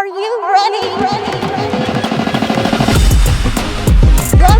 Are you ready? Let's go!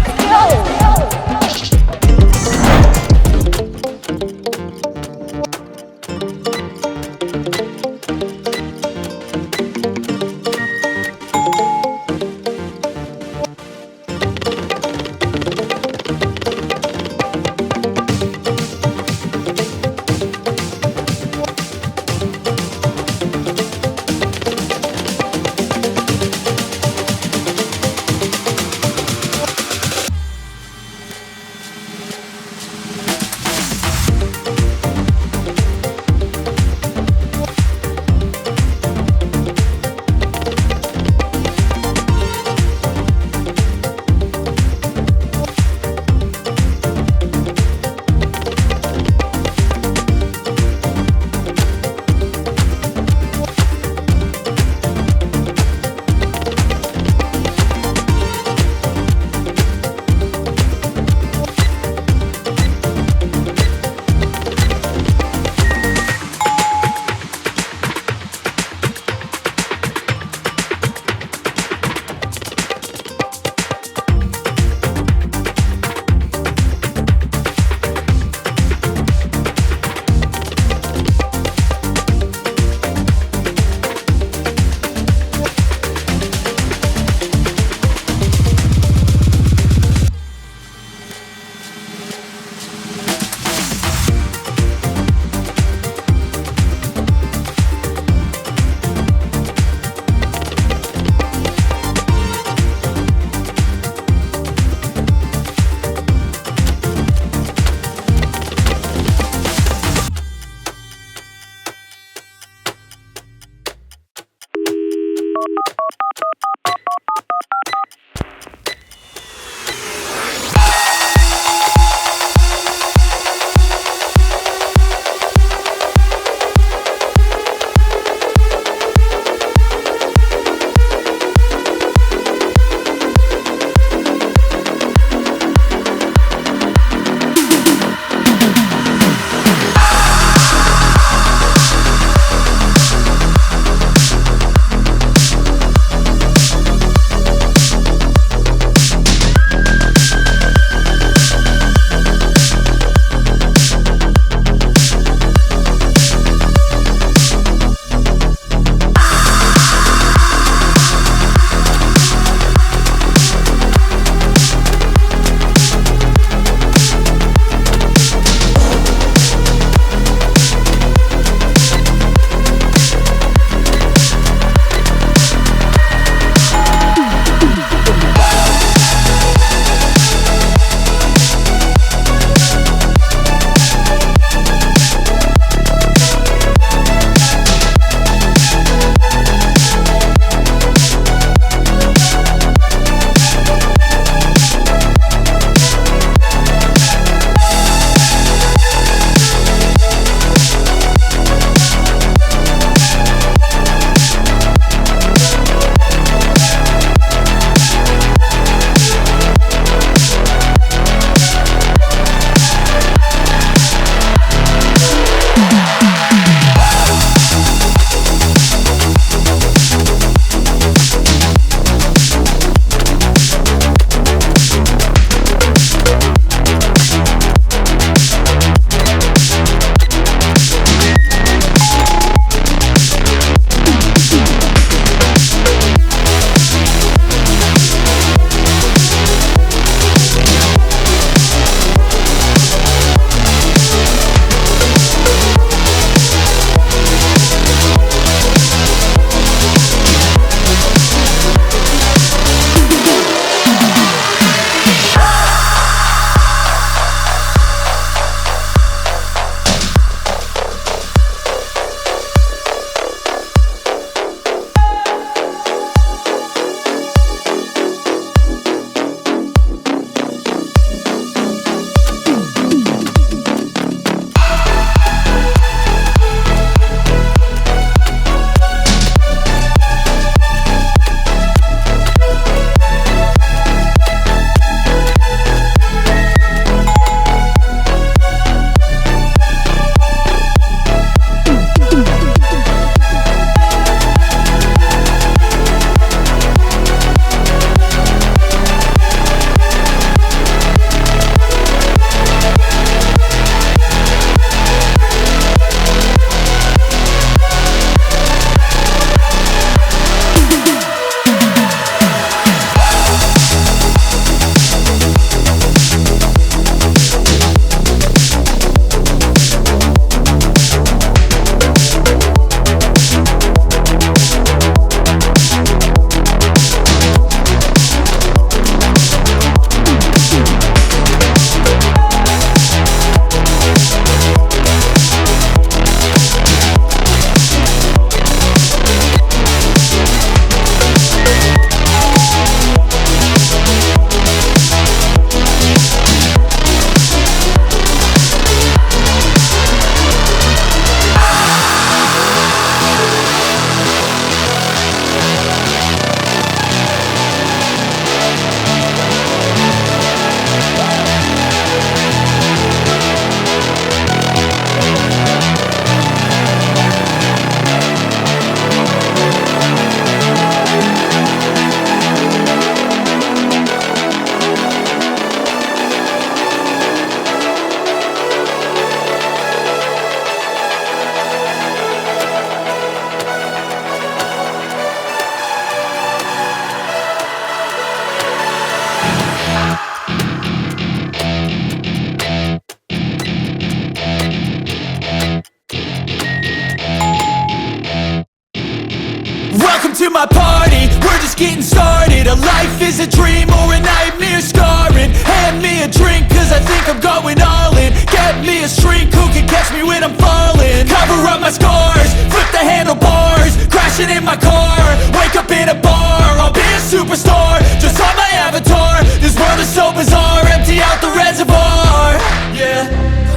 to my party, we're just getting started. A life is a dream or a nightmare scarring. Hand me a drink cause I think I'm going all in. Get me a shrink who can catch me when I'm falling. Cover up my scars, flip the handlebars, crashing in my car, wake up in a bar. I'll be a superstar, just on my avatar. This world is so bizarre, empty out the reservoir. Yeah,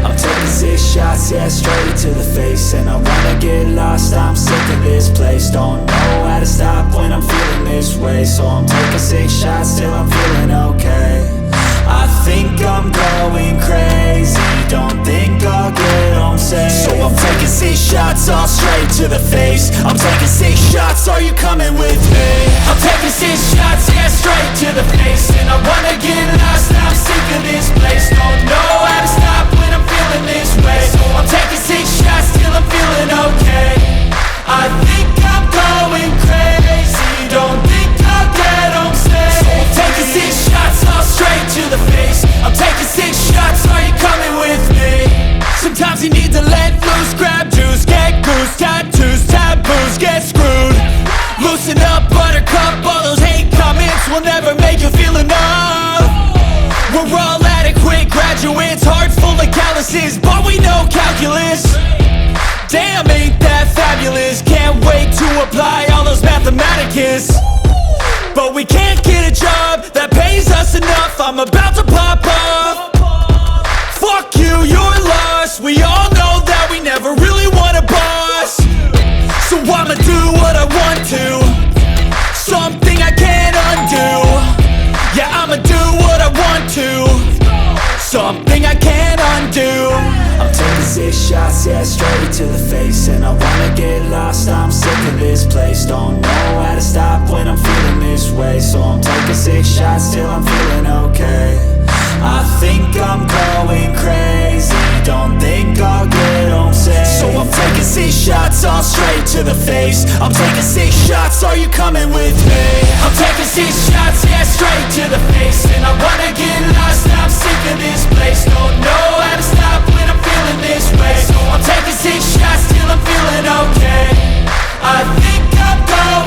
I'm taking 6 shots, yeah, straight to the face. And I wanna get lost, I'm sick of this place. Don't know how to stop when I'm feeling this way. So I'm taking 6 shots till I'm feeling okay. I think I'm going crazy, don't think I'll get home safe. So I'm taking 6 shots, all straight to the face. I'm taking 6 shots, are you coming with me? I'm taking 6 shots, yeah, straight to the face. And I wanna get lost, I'm sick of this place. Don't know how to stop when I'm feeling this way. So I'm taking 6 shots till I'm feeling okay. I think I'm going crazy, don't think I'll get home safe. So I'm taking 6 shots, all straight to the face. I'm taking 6 shots, are you coming with me? Sometimes you need to let loose, grab juice, get goose, tattoos, taboos, get screwed. Loosen up, buttercup, all those hate comments will never make you feel enough. We're all adequate graduates, heart full of calluses, but we know calculus. Damn, ain't that fabulous? Can't wait to apply all those mathematicus. But we can't get a job that pays us enough. I'm about to pop up. Fuck you, you're lost. We all know that we never really want a boss. So I'ma do what I want to, something I can't undo. Yeah, I'ma do what I want to, something I can't undo. I'm taking 6 shots, yeah, straight to the face. And I wanna get lost, I'm sick of this place. Don't know how to stop when I'm feeling this way. So I'm taking 6 shots till I'm feeling okay. I think I'm going crazy, don't think I'll get home safe. So I'm taking 6 shots, all straight to the face. I'm taking 6 shots, are you coming with me? I'm taking 6 shots, yeah, straight to the face. And I wanna get